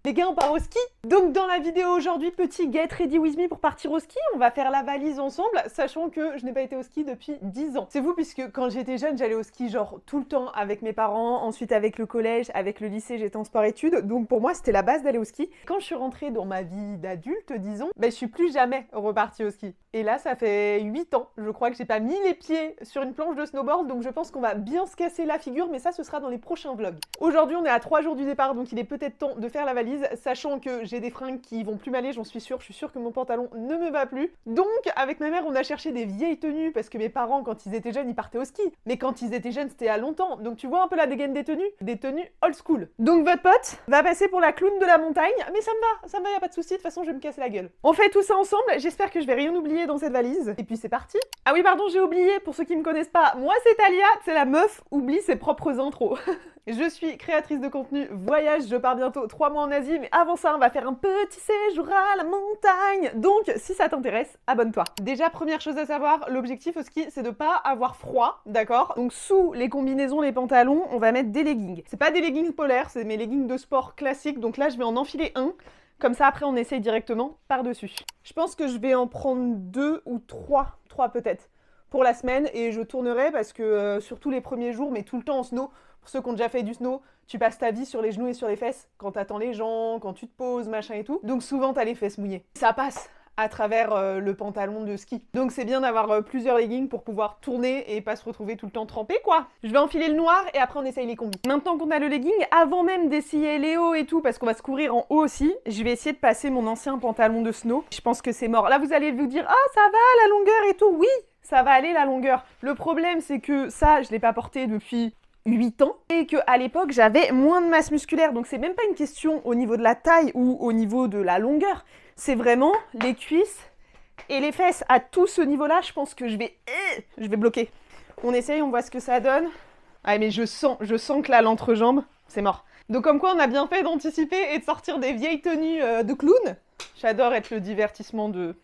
Les gars, on part au ski. Donc dans la vidéo aujourd'hui, petit get ready with me pour partir au ski. On va faire la valise ensemble, sachant que je n'ai pas été au ski depuis 10 ans. C'est vous, puisque quand j'étais jeune, j'allais au ski genre tout le temps avec mes parents, ensuite avec le collège, avec le lycée, j'étais en sport-études. Donc pour moi, c'était la base d'aller au ski. Quand je suis rentrée dans ma vie d'adulte, disons, je suis plus jamais repartie au ski. Et là, ça fait 8 ans, je crois que j'ai pas mis les pieds sur une planche de snowboard, donc je pense qu'on va bien se casser la figure, mais ça, ce sera dans les prochains vlogs. Aujourd'hui, on est à 3 jours du départ, donc il est peut-être temps de faire la valise, sachant que j'ai des fringues qui vont plus m'aller, j'en suis sûre. Je suis sûre que mon pantalon ne me va plus. Donc, avec ma mère, on a cherché des vieilles tenues, parce que mes parents, quand ils étaient jeunes, ils partaient au ski. Mais quand ils étaient jeunes, c'était à longtemps. Donc tu vois un peu la dégaine des tenues old school. Donc votre pote va passer pour la clown de la montagne, mais ça me va, y a pas de souci, de toute façon, je vais me casser la gueule. On fait tout ça ensemble, j'espère que je vais rien oublier dans cette valise. Et puis c'est parti. Ah oui, pardon, j'ai oublié, pour ceux qui me connaissent pas, moi c'est Talia, c'est la meuf oublie ses propres intros. Je suis créatrice de contenu voyage, je pars bientôt 3 mois en Asie, mais avant ça, on va faire un petit séjour à la montagne. Donc, si ça t'intéresse, abonne-toi. Déjà, première chose à savoir, l'objectif au ski, c'est de pas avoir froid, d'accord? Donc, sous les combinaisons, les pantalons, on va mettre des leggings. C'est pas des leggings polaires, c'est mes leggings de sport classiques, donc là, je vais en enfiler un. Comme ça, après, on essaye directement par-dessus. Je pense que je vais en prendre 2 ou 3 peut-être, pour la semaine, et je tournerai parce que, surtout les premiers jours, mais tout le temps en snow, pour ceux qui ont déjà fait du snow, tu passes ta vie sur les genoux et sur les fesses, quand t'attends les gens, quand tu te poses, machin et tout. Donc souvent, t'as les fesses mouillées. Ça passe à travers le pantalon de ski. Donc c'est bien d'avoir plusieurs leggings pour pouvoir tourner et pas se retrouver tout le temps trempé, quoi. Je vais enfiler le noir et après on essaye les combis. Maintenant qu'on a le legging, avant même d'essayer les hauts et tout, parce qu'on va se courir en haut aussi, je vais essayer de passer mon ancien pantalon de snow. Je pense que c'est mort. Là, vous allez vous dire « Ah, ça va, la longueur et tout !» Oui, ça va aller, la longueur. Le problème, c'est que ça, je l'ai pas porté depuis 8 ans, et qu'à l'époque j'avais moins de masse musculaire, donc c'est même pas une question au niveau de la taille ou au niveau de la longueur, c'est vraiment les cuisses et les fesses. À tout ce niveau-là, je pense que je vais bloquer. On essaye, on voit ce que ça donne. Ah mais je sens que là, l'entrejambe, c'est mort. Donc comme quoi on a bien fait d'anticiper et de sortir des vieilles tenues de clown. J'adore être le divertissement de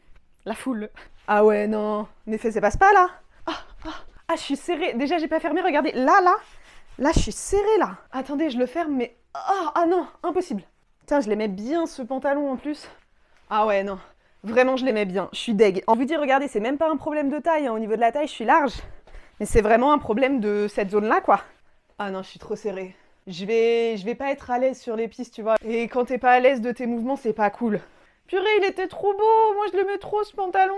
la foule. Ah ouais, non, mes fesses, elles passent pas là. Ah, je suis serrée. Déjà, j'ai pas fermé, regardez, Là, je suis serrée, là. Attendez, je le ferme, mais... Ah non, impossible. Tiens, je l'aimais bien, ce pantalon, en plus. Ah ouais, non. Vraiment, je l'aimais bien. Je suis deg. En vous dire, regardez, c'est même pas un problème de taille. Hein. Au niveau de la taille, je suis large. Mais c'est vraiment un problème de cette zone-là, quoi. Ah non, je suis trop serrée. Je vais pas être à l'aise sur les pistes, tu vois. Et quand t'es pas à l'aise de tes mouvements, c'est pas cool. Purée, il était trop beau. Moi, je l'aimais trop, ce pantalon.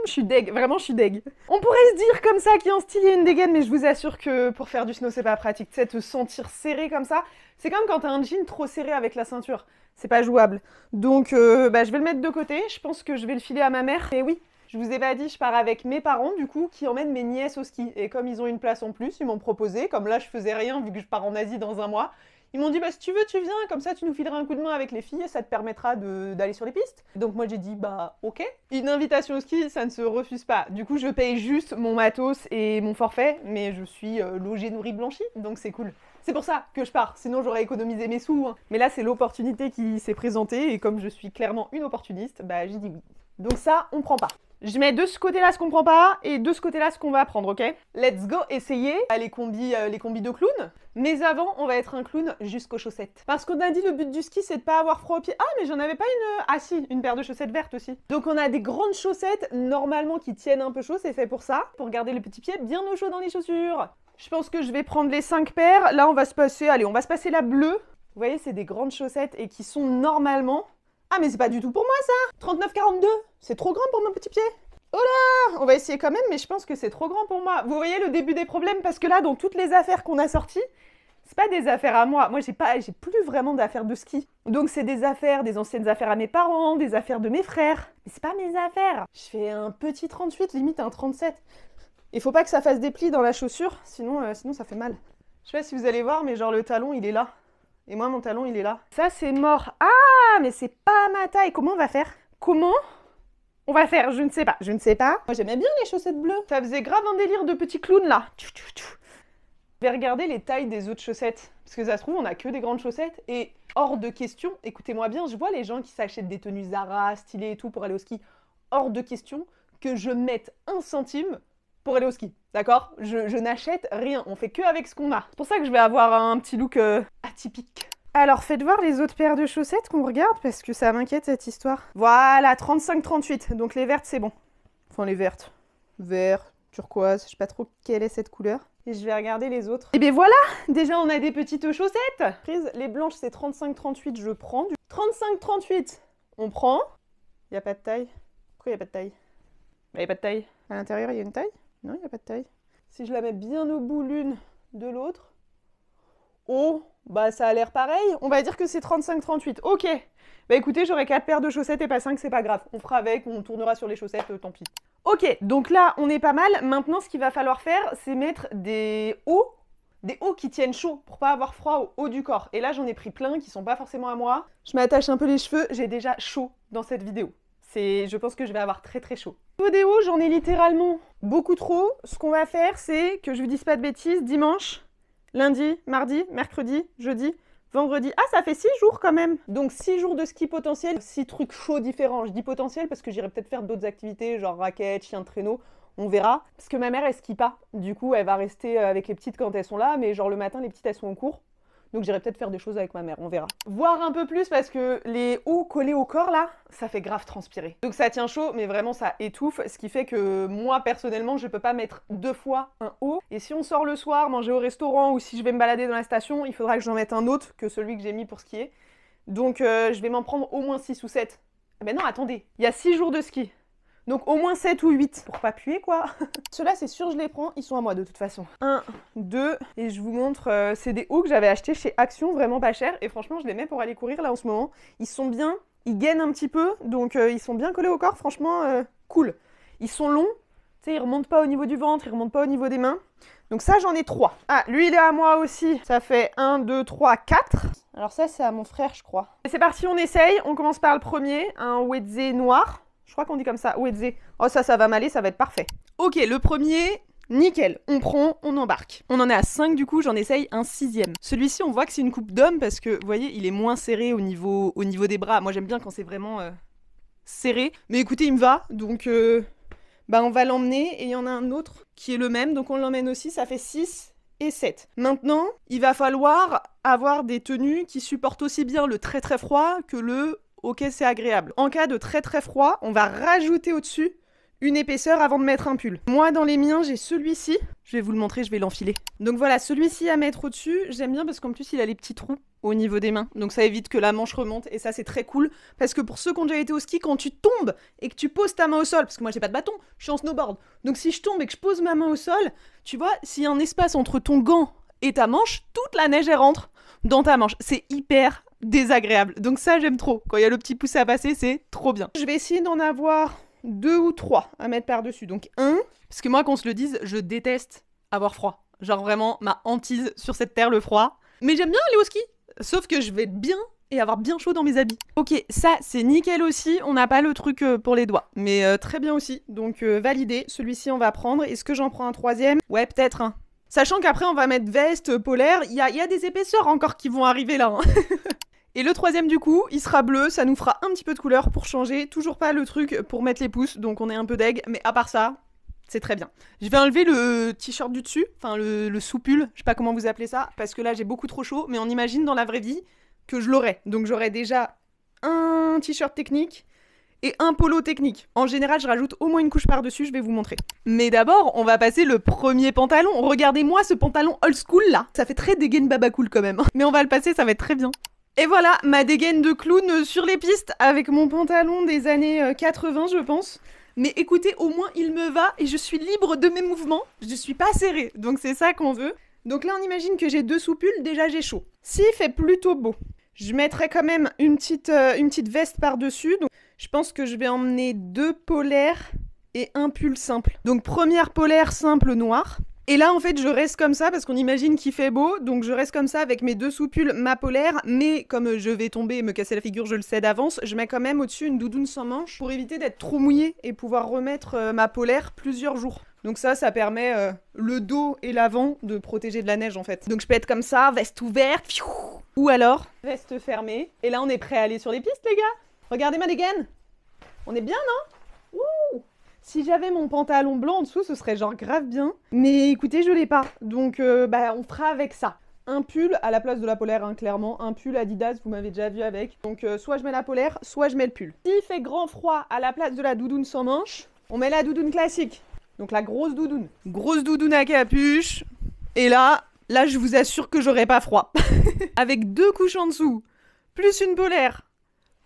Je suis deg, vraiment je suis deg. On pourrait se dire comme ça qu'il y a un style et une dégaine, mais je vous assure que pour faire du snow, c'est pas pratique. Tu sais, te sentir serré comme ça, c'est comme quand t'as un jean trop serré avec la ceinture. C'est pas jouable. Donc, je vais le mettre de côté. Je pense que je vais le filer à ma mère. Et oui, je vous ai pas dit, je pars avec mes parents, du coup, qui emmènent mes nièces au ski. Et comme ils ont une place en plus, ils m'ont proposé, comme là, je faisais rien, vu que je pars en Asie dans un mois, ils m'ont dit, bah si tu veux, tu viens, comme ça tu nous fileras un coup de main avec les filles et ça te permettra d'aller sur les pistes. Donc moi j'ai dit, bah ok. Une invitation au ski, ça ne se refuse pas. Du coup je paye juste mon matos et mon forfait, mais je suis logée, nourrie, blanchie, donc c'est cool. C'est pour ça que je pars, sinon j'aurais économisé mes sous. Hein. Mais là c'est l'opportunité qui s'est présentée et comme je suis clairement une opportuniste, bah j'ai dit oui. Donc ça, on prend pas. Je mets de ce côté-là ce qu'on prend pas et de ce côté-là ce qu'on va prendre, ok? Let's go essayer les combis de clown. Mais avant, on va être un clown jusqu'aux chaussettes. Parce qu'on a dit le but du ski, c'est de pas avoir froid aux pieds. Ah, mais j'en avais pas une... Ah si, une paire de chaussettes vertes aussi. Donc on a des grandes chaussettes, normalement, qui tiennent un peu chaud, c'est fait pour ça. Pour garder le petit pied bien au chaud dans les chaussures. Je pense que je vais prendre les 5 paires. Là, on va se passer... Allez, on va se passer la bleue. Vous voyez, c'est des grandes chaussettes et qui sont normalement... Ah, mais c'est pas du tout pour moi, ça! 39,42. C'est trop grand pour mon petit pied. Oh là! On va essayer quand même, mais je pense que c'est trop grand pour moi. Vous voyez le début des problèmes? Parce que là, dans toutes les affaires qu'on a sorties, c'est pas des affaires à moi. Moi, j'ai plus vraiment d'affaires de ski. Donc, c'est des affaires, des anciennes affaires à mes parents, des affaires de mes frères. Mais c'est pas mes affaires. Je fais un petit 38, limite un 37. Il faut pas que ça fasse des plis dans la chaussure, sinon ça fait mal. Je sais pas si vous allez voir, mais genre le talon, il est là. Et moi, mon talon, il est là. Ça, c'est mort. Ah, mais c'est pas ma taille. Comment on va faire? Comment on va faire? Je ne sais pas. Je ne sais pas. Moi, j'aimais bien les chaussettes bleues. Ça faisait grave un délire de petit clown, là. Je vais regarder les tailles des autres chaussettes. Parce que ça se trouve, on a que des grandes chaussettes. Et hors de question, écoutez-moi bien, je vois les gens qui s'achètent des tenues Zara, stylées et tout pour aller au ski. Hors de question que je mette 1 centime pour aller au ski, d'accord? Je n'achète rien, on fait que avec ce qu'on a. C'est pour ça que je vais avoir un petit look atypique. Alors, faites voir les autres paires de chaussettes qu'on regarde, parce que ça m'inquiète cette histoire. Voilà, 35-38, donc les vertes, c'est bon. Enfin, les vertes. Vert, turquoise, je sais pas trop quelle est cette couleur. Et je vais regarder les autres. Et bien voilà, déjà on a des petites chaussettes. Les blanches, c'est 35-38, je prends. 35-38, on prend. Il n'y a pas de taille. Pourquoi il n'y a pas de taille? Bah, il n'y a pas de taille. À l'intérieur, il y a une taille? Non, il n'y a pas de taille. Si je la mets bien au bout l'une de l'autre. Oh, bah ça a l'air pareil. On va dire que c'est 35-38. Ok. Bah écoutez, j'aurai 4 paires de chaussettes et pas 5, c'est pas grave. On fera avec, on tournera sur les chaussettes, tant pis. Ok, donc là, on est pas mal. Maintenant, ce qu'il va falloir faire, c'est mettre des hauts qui tiennent chaud pour pas avoir froid au haut du corps. Et là, j'en ai pris plein qui sont pas forcément à moi. Je m'attache un peu les cheveux, j'ai déjà chaud dans cette vidéo. Je pense que je vais avoir très très chaud. Au niveau des hauts, j'en ai littéralement beaucoup trop. Ce qu'on va faire, c'est que je vous dise pas de bêtises, dimanche, lundi, mardi, mercredi, jeudi, vendredi. Ah, ça fait 6 jours quand même. Donc 6 jours de ski potentiel, 6 trucs chauds différents. Je dis potentiel parce que j'irai peut-être faire d'autres activités, genre raquettes, chien de traîneau. On verra. Parce que ma mère, elle skie pas. Du coup, elle va rester avec les petites quand elles sont là. Mais genre le matin, les petites, elles sont en cours. Donc j'irai peut-être faire des choses avec ma mère, on verra. Voir un peu plus parce que les hauts collés au corps là, ça fait grave transpirer. Donc ça tient chaud, mais vraiment ça étouffe, ce qui fait que moi personnellement, je peux pas mettre 2 fois un haut. Et si on sort le soir, manger au restaurant ou si je vais me balader dans la station, il faudra que j'en mette un autre que celui que j'ai mis pour skier. Donc je vais m'en prendre au moins 6 ou 7. Mais non, attendez, il y a 6 jours de ski. Donc au moins 7 ou 8, pour pas puer quoi. Ceux-là c'est sûr je les prends, ils sont à moi de toute façon. 1, 2, et je vous montre, c'est des hauts que j'avais achetés chez Action, vraiment pas cher. Et franchement je les mets pour aller courir là en ce moment. Ils sont bien, ils gainent un petit peu, donc ils sont bien collés au corps, franchement cool. Ils sont longs, tu sais ils remontent pas au niveau du ventre, ils remontent pas au niveau des mains. Donc ça j'en ai 3. Ah, lui il est à moi aussi, ça fait 1, 2, 3, 4. Alors ça c'est à mon frère je crois. Et c'est parti, on essaye, on commence par le premier, un Wedze noir. Je crois qu'on dit comme ça, Wedze. Oh ça va m'aller, ça va être parfait. Ok, le premier, nickel. On prend, on embarque. On en est à 5 du coup, j'en essaye un 6e. Celui-ci, on voit que c'est une coupe d'homme parce que, vous voyez, il est moins serré au niveau des bras. Moi, j'aime bien quand c'est vraiment serré. Mais écoutez, il me va, donc bah, on va l'emmener. Et il y en a un autre qui est le même, donc on l'emmène aussi, ça fait 6 et 7. Maintenant, il va falloir avoir des tenues qui supportent aussi bien le très très froid que le... Ok, c'est agréable. En cas de très très froid, on va rajouter au-dessus une épaisseur avant de mettre un pull. Moi, dans les miens, j'ai celui-ci. Je vais vous le montrer, je vais l'enfiler. Donc voilà, celui-ci à mettre au-dessus, j'aime bien parce qu'en plus, il a les petits trous au niveau des mains. Donc ça évite que la manche remonte et ça, c'est très cool. Parce que pour ceux qui ont déjà été au ski, quand tu tombes et que tu poses ta main au sol, parce que moi, j'ai pas de bâton, je suis en snowboard. Donc si je tombe et que je pose ma main au sol, tu vois, s'il y a un espace entre ton gant et ta manche, toute la neige, elle rentre dans ta manche. C'est hyper désagréable. Donc ça, j'aime trop. Quand il y a le petit pouce à passer, c'est trop bien. Je vais essayer d'en avoir 2 ou 3 à mettre par-dessus. Donc 1, parce que moi, qu'on se le dise, je déteste avoir froid. Genre vraiment, ma hantise sur cette terre, le froid. Mais j'aime bien aller au ski. Sauf que je vais être bien et avoir bien chaud dans mes habits. Ok, ça, c'est nickel aussi. On n'a pas le truc pour les doigts. Mais très bien aussi. Donc validé. Celui-ci, on va prendre. Est-ce que j'en prends un 3e? Ouais, peut-être un. Sachant qu'après, on va mettre veste, polaire. Il y a des épaisseurs encore qui vont arriver là. Hein. Et le 3e du coup, il sera bleu, ça nous fera un petit peu de couleur pour changer. Toujours pas le truc pour mettre les pouces, donc on est un peu deg, mais à part ça, c'est très bien. Je vais enlever le t-shirt du dessus, enfin le sous-pull, je sais pas comment vous appelez ça, parce que là j'ai beaucoup trop chaud, mais on imagine dans la vraie vie que je l'aurais. Donc j'aurais déjà un t-shirt technique et un polo technique. En général, je rajoute au moins une couche par-dessus, je vais vous montrer. Mais d'abord, on va passer le premier pantalon. Regardez-moi ce pantalon old school là. Ça fait très dégaine baba cool quand même. Mais on va le passer, ça va être très bien. Et voilà, ma dégaine de clown sur les pistes avec mon pantalon des années 80, je pense. Mais écoutez, au moins il me va et je suis libre de mes mouvements. Je suis pas serrée, donc c'est ça qu'on veut. Donc là, on imagine que j'ai 2 sous-pulls, déjà j'ai chaud. S'il fait plutôt beau, je mettrai quand même une petite veste par-dessus. Donc je pense que je vais emmener 2 polaires et un pull simple. Donc première polaire simple noire. Et là, en fait, je reste comme ça parce qu'on imagine qu'il fait beau. Donc, je reste comme ça avec mes 2 sous-pulls, ma polaire. Mais comme je vais tomber et me casser la figure, je le sais d'avance, je mets quand même au-dessus une doudoune sans manche pour éviter d'être trop mouillée et pouvoir remettre ma polaire plusieurs jours. Donc ça permet le dos et l'avant de protéger de la neige, en fait. Donc, je peux être comme ça, veste ouverte. Pfiou. Ou alors, veste fermée. Et là, on est prêt à aller sur les pistes, les gars. Regardez ma dégaine. On est bien, non? Ouh. Si j'avais mon pantalon blanc en dessous, ce serait genre grave bien. Mais écoutez, je l'ai pas. Donc, on fera avec ça. un pull à la place de la polaire, hein, clairement. Un pull Adidas, vous m'avez déjà vu avec. Donc soit je mets la polaire, soit je mets le pull. S'il fait grand froid, à la place de la doudoune sans manches, on met la doudoune classique. Donc la grosse doudoune. Grosse doudoune à capuche. Et là je vous assure que j'aurai pas froid. Avec 2 couches en dessous, plus une polaire,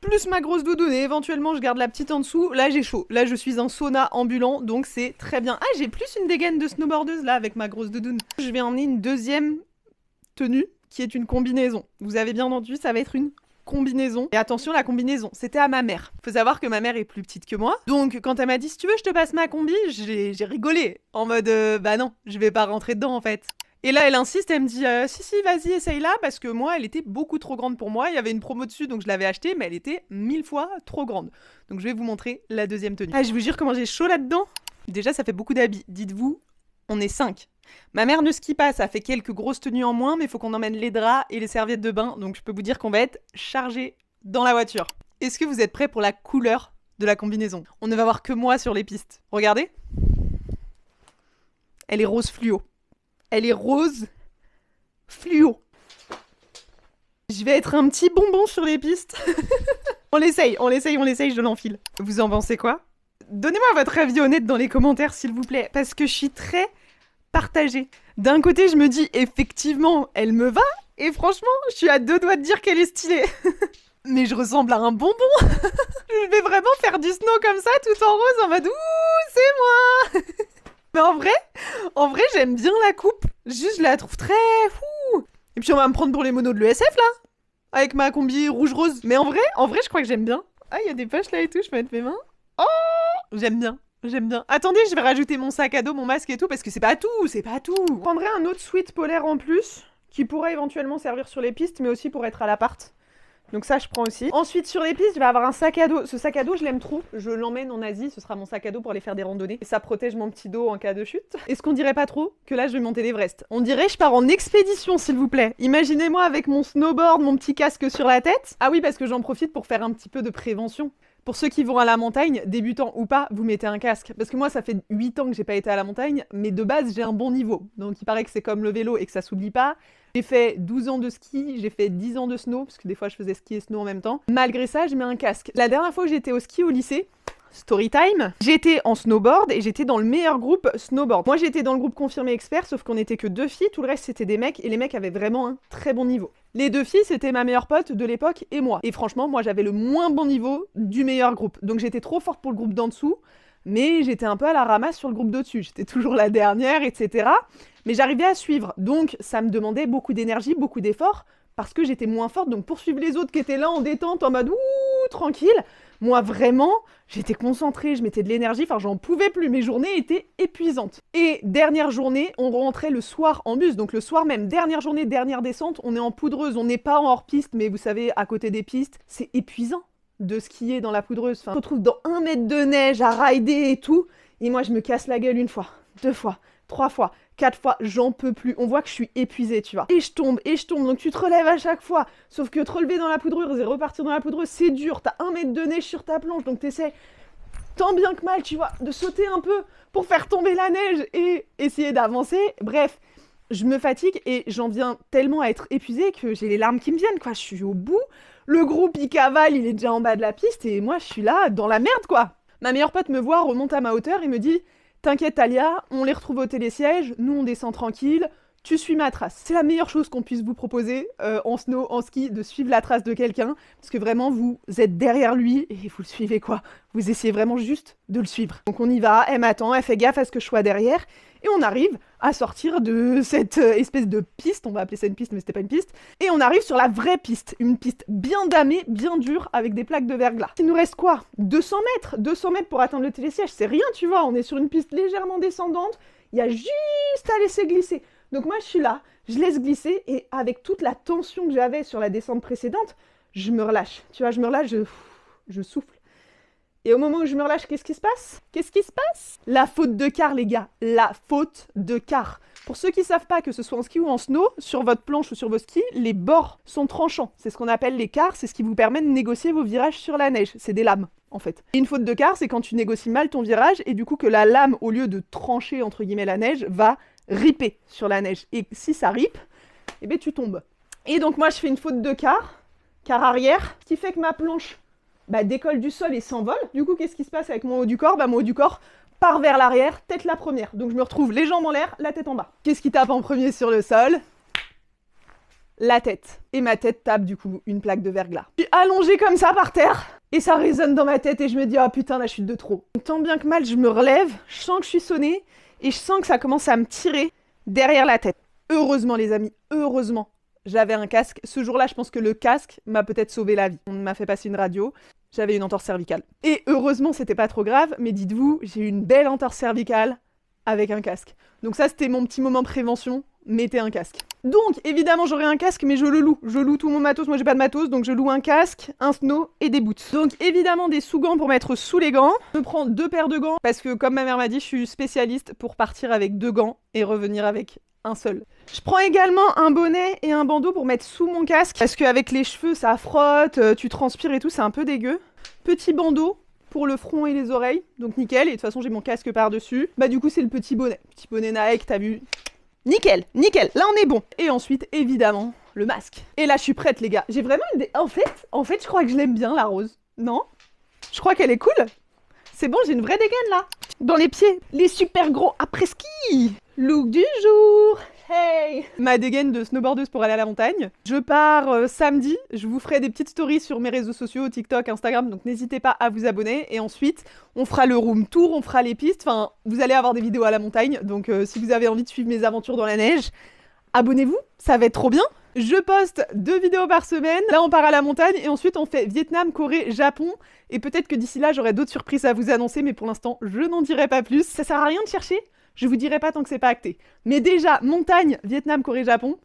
plus ma grosse doudoune et éventuellement je garde la petite en dessous, là j'ai chaud. Là je suis un sauna ambulant, donc c'est très bien. Ah, j'ai plus une dégaine de snowboardeuse là avec ma grosse doudoune. Je vais emmener une deuxième tenue qui est une combinaison. Vous avez bien entendu, ça va être une combinaison. Et attention, la combinaison, c'était à ma mère. Faut savoir que ma mère est plus petite que moi. Donc quand elle m'a dit si tu veux je te passe ma combi, j'ai rigolé. En mode bah non, je vais pas rentrer dedans en fait. Et là, elle insiste, elle me dit si, vas-y, essaye-la, parce que moi, elle était beaucoup trop grande pour moi. Il y avait une promo dessus, donc je l'avais achetée, mais elle était 1000 fois trop grande. Donc je vais vous montrer la deuxième tenue. Ah, je vous jure comment j'ai chaud là-dedans. Déjà, ça fait beaucoup d'habits. Dites-vous, on est 5. Ma mère ne skie pas, ça fait quelques grosses tenues en moins, mais il faut qu'on emmène les draps et les serviettes de bain. Donc je peux vous dire qu'on va être chargé dans la voiture. Est-ce que vous êtes prêts pour la couleur de la combinaison? On ne va voir que moi sur les pistes. Regardez. Elle est rose fluo. Elle est rose fluo. Je vais être un petit bonbon sur les pistes. On l'essaye, je l'enfile. Vous en pensez quoi? Donnez-moi votre avis honnête dans les commentaires, s'il vous plaît, parce que je suis très partagée. D'un côté, je me dis, effectivement, elle me va, et franchement, je suis à 2 doigts de dire qu'elle est stylée. Mais je ressemble à un bonbon. Je vais vraiment faire du snow comme ça, tout en rose, en mode, ouh, c'est moi. Mais en vrai, j'aime bien la coupe. Juste, je la trouve très fou. Et puis, on va me prendre pour les monos de l'ESF, là. Avec ma combi rouge-rose. Mais en vrai, je crois que j'aime bien. Ah, il y a des poches là et tout, je peux mettre mes mains. Oh, j'aime bien. Attendez, je vais rajouter mon sac à dos, mon masque et tout, parce que c'est pas tout. Je prendrai un autre sweat polaire en plus, qui pourrait éventuellement servir sur les pistes, mais aussi pour être à l'appart. Donc ça, je prends aussi. Ensuite, sur les pistes, je vais avoir un sac à dos. Ce sac à dos, je l'aime trop. Je l'emmène en Asie. Ce sera mon sac à dos pour aller faire des randonnées. Et ça protège mon petit dos en cas de chute. Est-ce qu'on dirait pas trop que là, je vais monter l'Everest? On dirait je pars en expédition, s'il vous plaît. Imaginez-moi avec mon snowboard, mon petit casque sur la tête. Ah oui, parce que j'en profite pour faire un petit peu de prévention. Pour ceux qui vont à la montagne, débutants ou pas, vous mettez un casque. Parce que moi, ça fait 8 ans que j'ai pas été à la montagne, mais de base, j'ai un bon niveau. Donc il paraît que c'est comme le vélo et que ça s'oublie pas. J'ai fait 12 ans de ski, j'ai fait 10 ans de snow, parce que des fois je faisais ski et snow en même temps. Malgré ça, je mets un casque. La dernière fois que j'étais au ski au lycée, story time, j'étais en snowboard et j'étais dans le meilleur groupe snowboard. Moi j'étais dans le groupe confirmé expert, sauf qu'on était que 2 filles, tout le reste c'était des mecs, et les mecs avaient vraiment un très bon niveau. Les 2 filles, c'était ma meilleure pote de l'époque et moi. Et franchement, moi j'avais le moins bon niveau du meilleur groupe. Donc j'étais trop forte pour le groupe d'en dessous, mais j'étais un peu à la ramasse sur le groupe d'au-dessus. J'étais toujours la dernière, etc. Mais j'arrivais à suivre, donc ça me demandait beaucoup d'énergie, beaucoup d'efforts, parce que j'étais moins forte, donc pour suivre les autres qui étaient là en détente, en mode ouh, tranquille, moi vraiment, j'étais concentrée, je mettais de l'énergie, enfin j'en pouvais plus, mes journées étaient épuisantes. Et dernière journée, on rentrait le soir en bus, donc le soir même, dernière journée, dernière descente, on est en poudreuse, on n'est pas en hors-piste, mais vous savez, à côté des pistes, c'est épuisant de skier dans la poudreuse, enfin, on se retrouve dans 1 mètre de neige à rider et tout, et moi je me casse la gueule 1 fois, 2 fois, 3 fois, 4 fois, j'en peux plus. On voit que je suis épuisée, tu vois. Et je tombe, donc tu te relèves à chaque fois. Sauf que te relever dans la poudreuse et repartir dans la poudreuse, c'est dur. T'as 1 mètre de neige sur ta planche, donc t'essaies tant bien que mal, tu vois, de sauter un peu pour faire tomber la neige et essayer d'avancer. Bref, je me fatigue et j'en viens tellement à être épuisée que j'ai les larmes qui me viennent, quoi. Je suis au bout. Le groupe, il cavale, il est déjà en bas de la piste et moi, je suis là, dans la merde, quoi. Ma meilleure pote me voit, remonte à ma hauteur et me dit... T'inquiète Talia, on les retrouve au télésiège, nous on descend tranquille, tu suis ma trace. C'est la meilleure chose qu'on puisse vous proposer en snow, en ski, de suivre la trace de quelqu'un, parce que vraiment vous êtes derrière lui et vous le suivez quoi. Vous essayez vraiment juste de le suivre. Donc on y va, elle m'attend, elle fait gaffe à ce que je sois derrière, et on arrive à sortir de cette espèce de piste, on va appeler ça une piste mais c'était pas une piste, et on arrive sur la vraie piste, une piste bien damée, bien dure, avec des plaques de verglas. Il nous reste quoi? 200 mètres 200 mètres pour atteindre le télésiège, c'est rien tu vois, on est sur une piste légèrement descendante, il y a juste à laisser glisser. Donc moi je suis là, je laisse glisser, et avec toute la tension que j'avais sur la descente précédente, je me relâche, tu vois, je me relâche, je souffle. Et au moment où je me relâche, qu'est-ce qui se passe? La faute de quart, les gars. La faute de quart. Pour ceux qui ne savent pas, que ce soit en ski ou en snow, sur votre planche ou sur vos skis, les bords sont tranchants. C'est ce qu'on appelle les quarts, c'est ce qui vous permet de négocier vos virages sur la neige. C'est des lames, en fait. Et une faute de quart, c'est quand tu négocies mal ton virage, et du coup que la lame, au lieu de trancher, entre guillemets, la neige, va ripper sur la neige. Et si ça rippe, et ben tu tombes. Et donc moi je fais une faute de quart arrière, ce qui fait que ma planche décolle du sol et s'envole. Du coup, qu'est-ce qui se passe avec mon haut du corps? Mon haut du corps part vers l'arrière, tête la première. Donc je me retrouve les jambes en l'air, la tête en bas. Qu'est-ce qui tape en premier sur le sol? La tête. Et ma tête tape du coup une plaque de verglas. Je suis allongée comme ça par terre, et ça résonne dans ma tête, et je me dis, ah putain, la chute de trop. Tant bien que mal, je me relève, je sens que je suis sonnée, et je sens que ça commence à me tirer derrière la tête. Heureusement les amis, heureusement, j'avais un casque. Ce jour-là, je pense que le casque m'a peut-être sauvé la vie. On m'a fait passer une radio, j'avais une entorse cervicale. Et heureusement, c'était pas trop grave, mais dites-vous, j'ai eu une belle entorse cervicale avec un casque. Donc ça, c'était mon petit moment prévention, mettez un casque. Donc, évidemment, j'aurai un casque, mais je le loue. Je loue tout mon matos, moi j'ai pas de matos, donc je loue un casque, un snow et des boots. Donc évidemment, des sous-gants pour mettre sous les gants. Je prends 2 paires de gants, parce que comme ma mère m'a dit, je suis spécialiste pour partir avec 2 gants et revenir avec un seul. Je prends également un bonnet et un bandeau pour mettre sous mon casque, parce qu'avec les cheveux, ça frotte, tu transpires et tout, c'est un peu dégueu. Petit bandeau pour le front et les oreilles, donc nickel, et de toute façon j'ai mon casque par-dessus. Du coup c'est le petit bonnet Nike, t'as vu? Nickel, nickel, là on est bon. Et ensuite, évidemment, le masque. Et là je suis prête les gars, j'ai vraiment une... En fait, je crois que je l'aime bien la rose, non? Je crois qu'elle est cool. C'est bon, j'ai une vraie dégaine là. Dans les pieds, les super gros après-ski. Look du jour. Hey! Ma dégaine de snowboardeuse pour aller à la montagne. Je pars samedi, je vous ferai des petites stories sur mes réseaux sociaux, TikTok, Instagram, donc n'hésitez pas à vous abonner. Et ensuite, on fera le room tour, on fera les pistes, enfin, vous allez avoir des vidéos à la montagne. Donc si vous avez envie de suivre mes aventures dans la neige, abonnez-vous, ça va être trop bien. Je poste 2 vidéos par semaine, là on part à la montagne, et ensuite on fait Vietnam, Corée, Japon. Et peut-être que d'ici là, j'aurai d'autres surprises à vous annoncer, mais pour l'instant, je n'en dirai pas plus. Ça sert à rien de chercher. Je vous dirai pas tant que c'est pas acté. Mais déjà, montagne, Vietnam, Corée, Japon,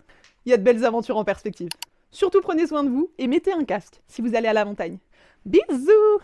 il y a de belles aventures en perspective. Surtout prenez soin de vous et mettez un casque si vous allez à la montagne. Bisous!